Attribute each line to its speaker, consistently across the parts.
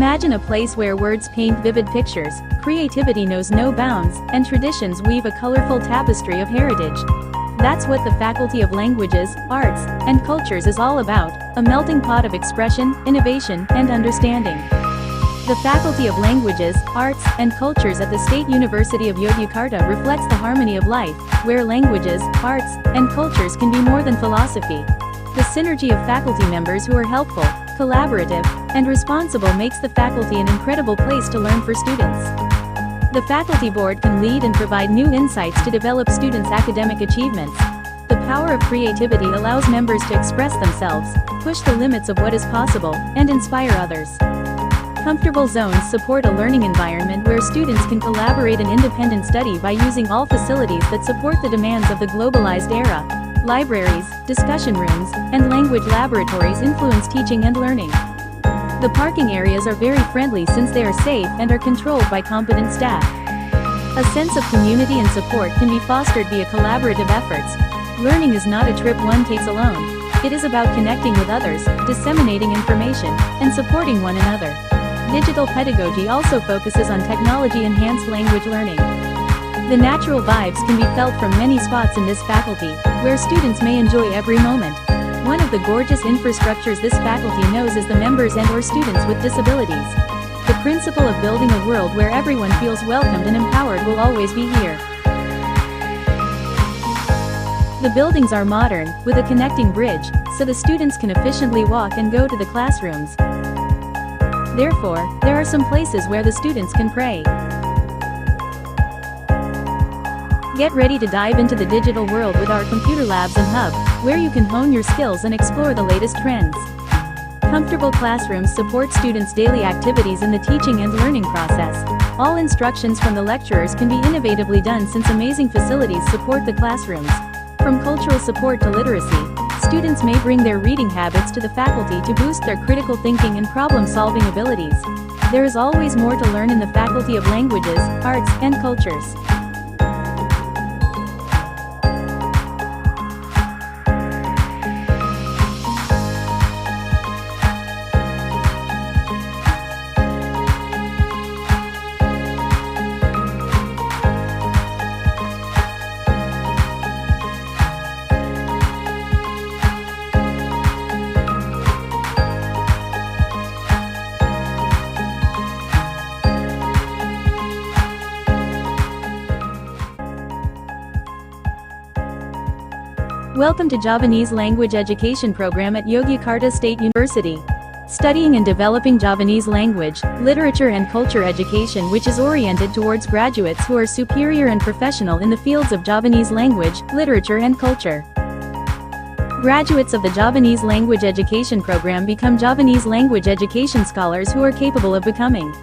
Speaker 1: Imagine a place where words paint vivid pictures, creativity knows no bounds, and traditions weave a colorful tapestry of heritage. That's what the Faculty of Languages, Arts, and Cultures is all about, a melting pot of expression, innovation, and understanding. The Faculty of Languages, Arts, and Cultures at the State University of Yogyakarta reflects the harmony of life, where languages, arts, and cultures can be more than philosophy. The synergy of faculty members who are helpful, collaborative, and responsible makes the faculty an incredible place to learn for students. The faculty board can lead and provide new insights to develop students' academic achievements. The power of creativity allows members to express themselves, push the limits of what is possible, and inspire others. Comfortable zones support a learning environment where students can collaborate and independent study by using all facilities that support the demands of the globalized era. Libraries, discussion rooms, and language laboratories influence teaching and learning. The parking areas are very friendly since they are safe and are controlled by competent staff. A sense of community and support can be fostered via collaborative efforts. Learning is not a trip one takes alone. It is about connecting with others, disseminating information, and supporting one another. Digital pedagogy also focuses on technology-enhanced language learning. The natural vibes can be felt from many spots in this faculty, where students may enjoy every moment. One of the gorgeous infrastructures this faculty knows is the members and/or students with disabilities. The principle of building a world where everyone feels welcomed and empowered will always be here. The buildings are modern, with a connecting bridge, so the students can efficiently walk and go to the classrooms. Therefore, there are some places where the students can pray. Get ready to dive into the digital world with our computer labs and hub, where you can hone your skills and explore the latest trends. Comfortable classrooms support students' daily activities in the teaching and learning process. All instructions from the lecturers can be innovatively done since amazing facilities support the classrooms. From cultural support to literacy, students may bring their reading habits to the faculty to boost their critical thinking and problem-solving abilities. There is always more to learn in the Faculty of Languages, Arts, and Cultures. Welcome to Javanese Language Education Program at Yogyakarta State University. Studying and developing Javanese language, literature and culture education which is oriented towards graduates who are superior and professional in the fields of Javanese language, literature and culture. Graduates of the Javanese Language Education Program become Javanese language education scholars who are capable of becoming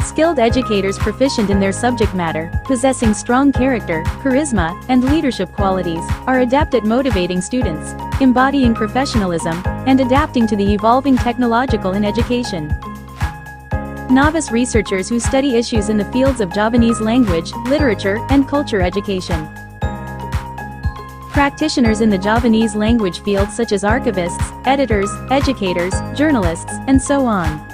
Speaker 1: skilled educators proficient in their subject matter, possessing strong character, charisma, and leadership qualities, are adept at motivating students, embodying professionalism, and adapting to the evolving technological in education. Novice researchers who study issues in the fields of Javanese language, literature, and culture education. Practitioners in the Javanese language field such as archivists, editors, educators, journalists, and so on.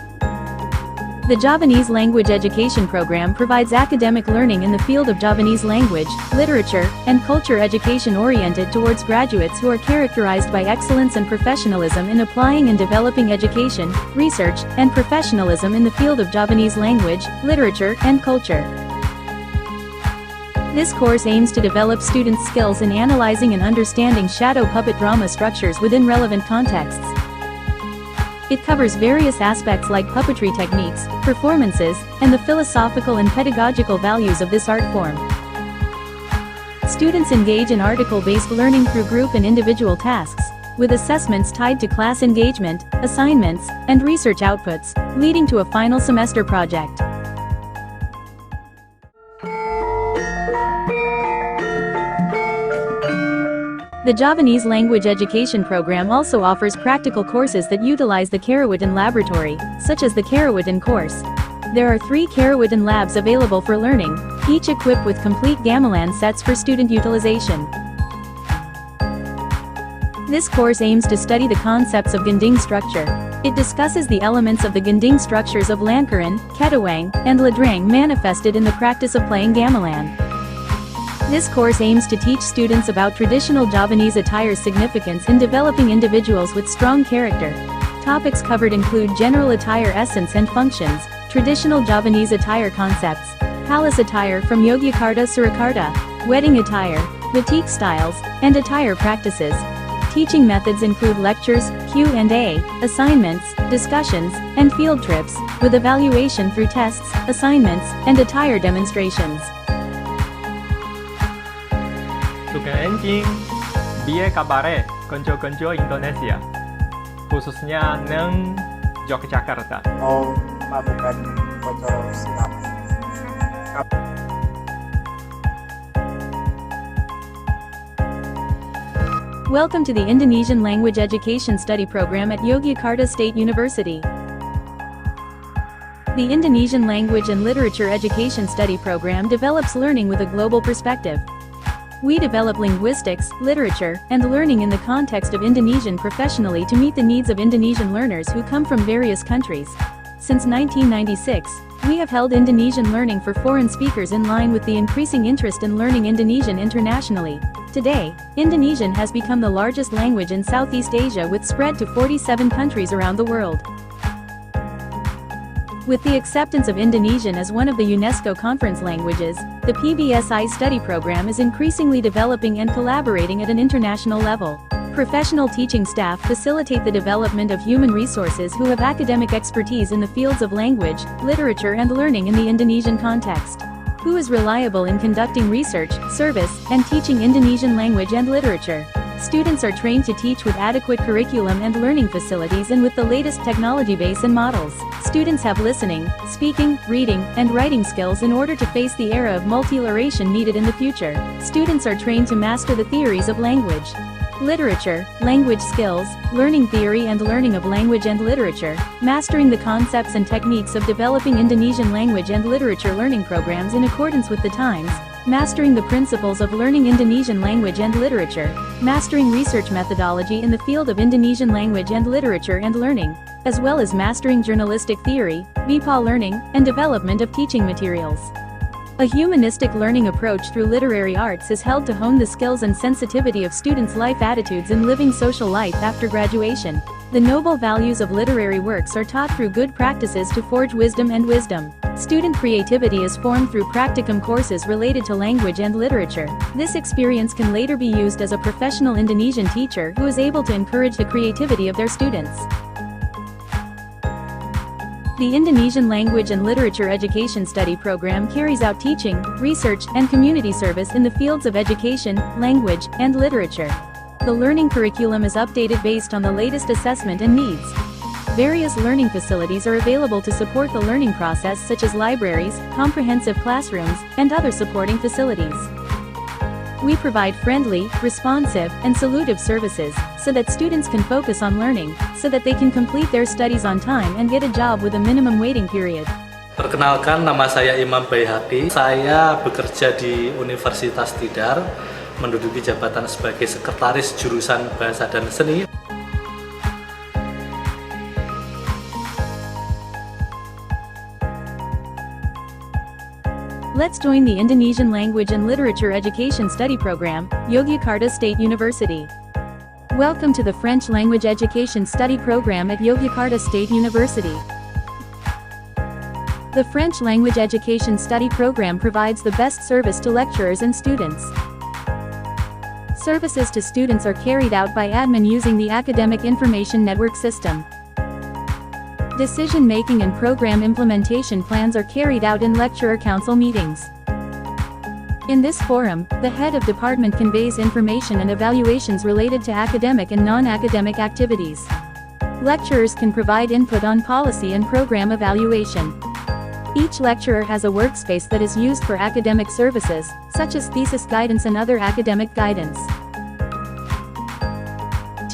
Speaker 1: The Javanese Language Education Program provides academic learning in the field of Javanese language, literature, and culture education oriented towards graduates who are characterized by excellence and professionalism in applying and developing education, research, and professionalism in the field of Javanese language, literature, and culture. This course aims to develop students' skills in analyzing and understanding shadow puppet drama structures within relevant contexts. It covers various aspects like puppetry techniques, performances, and the philosophical and pedagogical values of this art form. Students engage in article-based learning through group and individual tasks, with assessments tied to class engagement, assignments, and research outputs, leading to a final semester project. The Javanese Language Education Program also offers practical courses that utilize the Karawatan Laboratory, such as the Karawatan course. There are 3 Karawatan labs available for learning, each equipped with complete gamelan sets for student utilization. This course aims to study the concepts of Gending structure. It discusses the elements of the Gending structures of Lankaran, Ketawang, and Ladrang manifested in the practice of playing gamelan. This course aims to teach students about traditional Javanese attire's significance in developing individuals with strong character. Topics covered include general attire essence and functions, traditional Javanese attire concepts, palace attire from Yogyakarta Surakarta, wedding attire, batik styles, and attire practices. Teaching methods include lectures, Q&A, assignments, discussions, and field trips, with evaluation through tests, assignments, and attire demonstrations.
Speaker 2: Sugeng enjing, biye kabare konco-konco Indonesia, khususnya neng Yogyakarta.
Speaker 3: Mau melakukan bocor silam.
Speaker 1: Welcome to the Indonesian Language Education Study Program at Yogyakarta State University. The Indonesian Language and Literature Education Study Program develops learning with a global perspective. We develop linguistics, literature, and learning in the context of Indonesian professionally to meet the needs of Indonesian learners who come from various countries. Since 1996, we have held Indonesian learning for foreign speakers in line with the increasing interest in learning Indonesian internationally. Today, Indonesian has become the largest language in Southeast Asia with spread to 47 countries around the world. With the acceptance of Indonesian as one of the UNESCO conference languages, the Fbsb study program is increasingly developing and collaborating at an international level. Professional teaching staff facilitate the development of human resources who have academic expertise in the fields of language, literature and learning in the Indonesian context. Who is reliable in conducting research, service, and teaching Indonesian language and literature. Students are trained to teach with adequate curriculum and learning facilities and with the latest technology base and models. Students have listening, speaking, reading, and writing skills in order to face the era of multilaration needed in the future. Students are trained to master the theories of language, literature, language skills, learning theory and learning of language and literature, mastering the concepts and techniques of developing Indonesian language and literature learning programs in accordance with the times, mastering the principles of learning Indonesian language and literature, mastering research methodology in the field of Indonesian language and literature and learning, as well as mastering journalistic theory, VPA learning, and development of teaching materials. A humanistic learning approach through literary arts is held to hone the skills and sensitivity of students' life attitudes in living social life after graduation. The noble values of literary works are taught through good practices to forge wisdom and wisdom. Student creativity is formed through practicum courses related to language and literature. This experience can later be used as a professional Indonesian teacher who is able to encourage the creativity of their students. The Indonesian Language and Literature Education Study Program carries out teaching, research, and community service in the fields of education, language, and literature. The learning curriculum is updated based on the latest assessment and needs. Various learning facilities are available to support the learning process such as libraries, comprehensive classrooms, and other supporting facilities. We provide friendly, responsive, and solutive services, so that students can focus on learning, so that they can complete their studies on time and get a job with a minimum waiting period.
Speaker 4: Perkenalkan, nama saya Imam Bayhaqi. Saya bekerja di Universitas Tidar, menduduki jabatan sebagai sekretaris jurusan Bahasa dan Seni.
Speaker 1: Let's join the Indonesian Language and Literature Education Study Program, Yogyakarta State University. Welcome to the French Language Education Study Program at Yogyakarta State University. The French Language Education Study Program provides the best service to lecturers and students. Services to students are carried out by admin using the Academic Information Network System. Decision-making and program implementation plans are carried out in lecturer council meetings. In this forum, the head of department conveys information and evaluations related to academic and non-academic activities. Lecturers can provide input on policy and program evaluation. Each lecturer has a workspace that is used for academic services, such as thesis guidance and other academic guidance.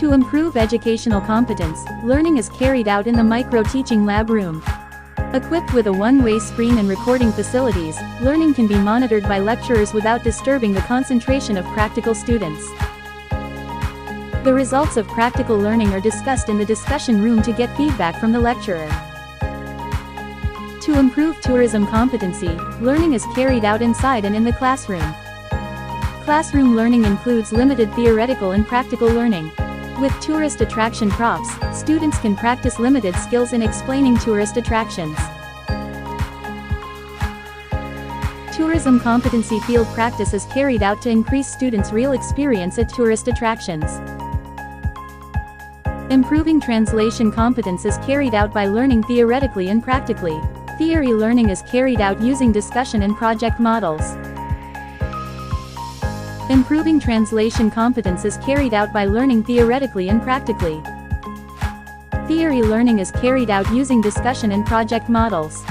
Speaker 1: To improve educational competence, learning is carried out in the micro-teaching lab room. Equipped with a one-way screen and recording facilities, learning can be monitored by lecturers without disturbing the concentration of practical students. The results of practical learning are discussed in the discussion room to get feedback from the lecturer. To improve tourism competency, learning is carried out inside and in the classroom. Classroom learning includes limited theoretical and practical learning. With tourist attraction props, students can practice limited skills in explaining tourist attractions. Tourism competency field practice is carried out to increase students' real experience at tourist attractions. Improving translation competence is carried out by learning theoretically and practically. Theory learning is carried out using discussion and project models. Improving translation competence is carried out by learning theoretically and practically. Theory learning is carried out using discussion and project models.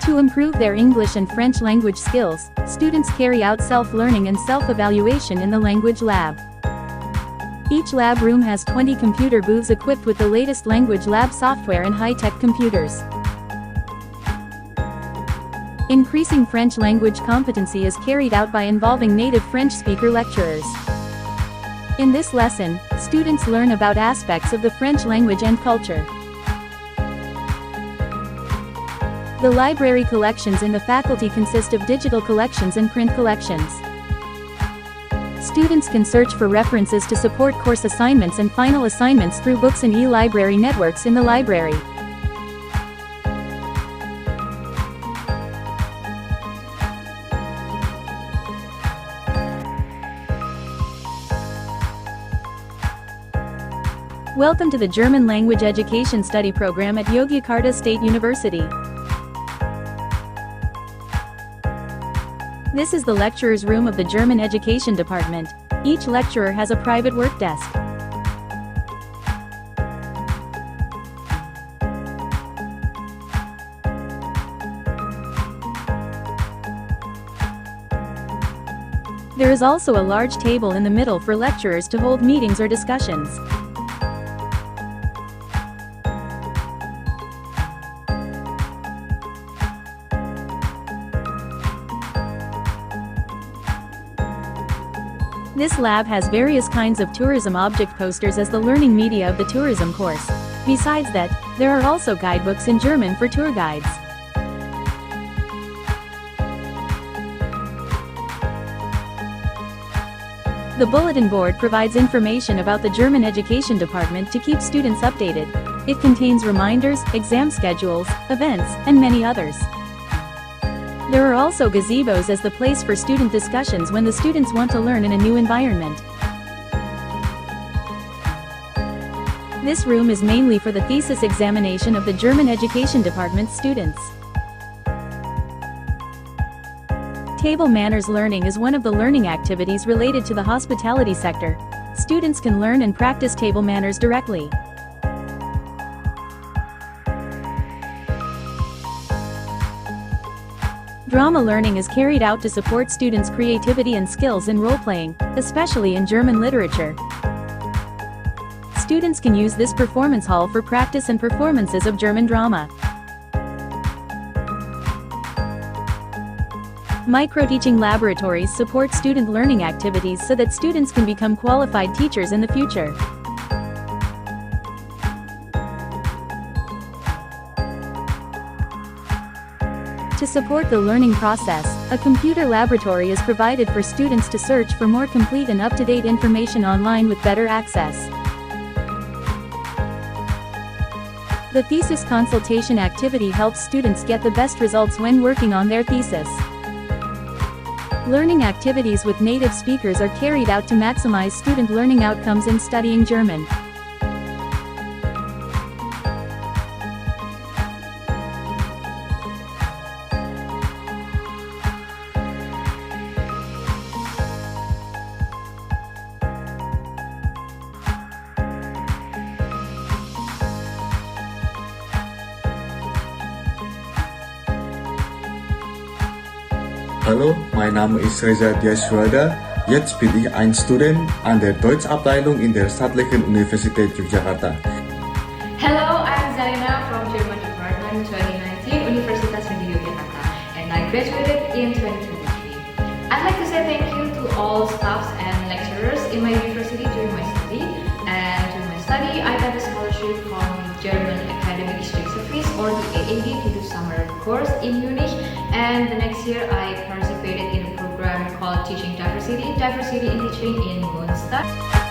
Speaker 1: To improve their English and French language skills, students carry out self-learning and self-evaluation in the language lab. Each lab room has 20 computer booths equipped with the latest language lab software and high-tech computers. Increasing French language competency is carried out by involving native French speaker lecturers. In this lesson, students learn about aspects of the French language and culture. The library collections in the faculty consist of digital collections and print collections. Students can search for references to support course assignments and final assignments through books and e-library networks in the library. Welcome to the German Language Education Study Program at Yogyakarta State University. This is the lecturer's room of the German Education Department. Each lecturer has a private work desk. There is also a large table in the middle for lecturers to hold meetings or discussions. This lab has various kinds of tourism object posters as the learning media of the tourism course. Besides that, there are also guidebooks in German for tour guides. The bulletin board provides information about the German Education Department to keep students updated. It contains reminders, exam schedules, events, and many others. There are also gazebos as the place for student discussions when the students want to learn in a new environment. This room is mainly for the thesis examination of the German Education Department students. Table manners learning is one of the learning activities related to the hospitality sector. Students can learn and practice table manners directly. Drama learning is carried out to support students' creativity and skills in role-playing, especially in German literature. Students can use this performance hall for practice and performances of German drama. Micro-teaching laboratories support student learning activities so that students can become qualified teachers in the future. To support the learning process, a computer laboratory is provided for students to search for more complete and up-to-date information online with better access. The thesis consultation activity helps students get the best results when working on their thesis. Learning activities with native speakers are carried out to maximize student learning outcomes in studying German.
Speaker 5: Hallo, mein Name ist Reza Diaswada. Jetzt bin ich ein Student an der Deutschabteilung in der Staatlichen Universität Yogyakarta.
Speaker 6: Hello, I'm Zarina from German Department 2019, Universitas Negeri Yogyakarta, and I graduated in 2023. I'd like to say thank you to all staffs and lecturers in my university during my study. And during my study, I got a scholarship from German Academic Exchange Service, or the AAD, to do summer course in Munich. And the next year, I participated in a program called Teaching Diversity in Teaching in Munster.